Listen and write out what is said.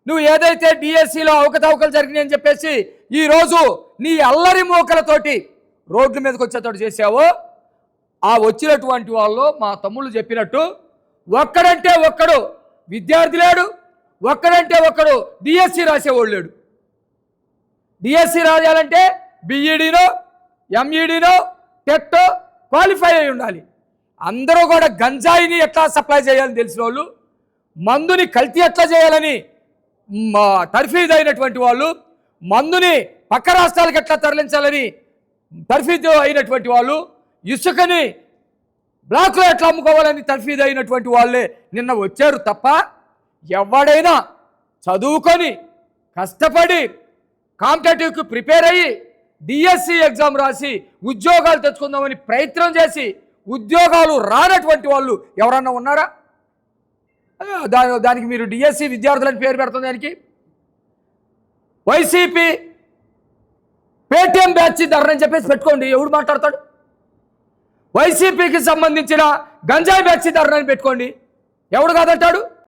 నువ్వు ఏదైతే డిఎస్సిలో అవకతవకలు జరిగినాయని చెప్పేసి ఈరోజు నీ అల్లరి మోకలతోటి రోడ్ల మీదకి వచ్చేటట్టు చేసావో, ఆ వచ్చినటువంటి వాళ్ళు మా తమ్ముళ్ళు చెప్పినట్టు ఒక్కడంటే ఒక్కడు విద్యార్థి లేడు, ఒక్కడంటే ఒక్కడు డిఎస్సి రాసేవాళ్ళు లేడు. డిఎస్సి రాయాలంటే బిఈడినో ఎంఈడినో టెట్ క్వాలిఫై అయి ఉండాలి. అందరూ కూడా గంజాయిని ఎట్లా సప్లై చేయాలని తెలిసిన వాళ్ళు, మందుని కల్తీ ఎట్లా చేయాలని తర్ఫీదు అయినటువంటి వాళ్ళు, మందుని పక్క రాష్ట్రాలకు ఎట్లా తరలించాలని తర్ఫీదు అయినటువంటి వాళ్ళు, ఇసుకని బ్లాక్లో ఎట్లా అమ్ముకోవాలని తర్ఫీదు అయినటువంటి వాళ్ళే నిన్న వచ్చారు తప్ప, ఎవడైనా చదువుకొని కష్టపడి కాంపిటేటివ్కి ప్రిపేర్ అయ్యి డిఎస్సి ఎగ్జామ్ రాసి ఉద్యోగాలు తెచ్చుకుందామని ప్రయత్నం చేసి ఉద్యోగాలు రానటువంటి వాళ్ళు ఎవరన్నా ఉన్నారా? దానికి మీరు డిఎస్సి విద్యార్థులని పేరు పెడుతుంది. దానికి వైసీపీ పేటీఎం బ్యాచ్ ధరని చెప్పేసి పెట్టుకోండి, ఎవడు మాట్లాడతాడు? వైసీపీకి సంబంధించిన గంజాయి బ్యాచ్ ధరని పెట్టుకోండి, ఎవడు కాదంటాడు?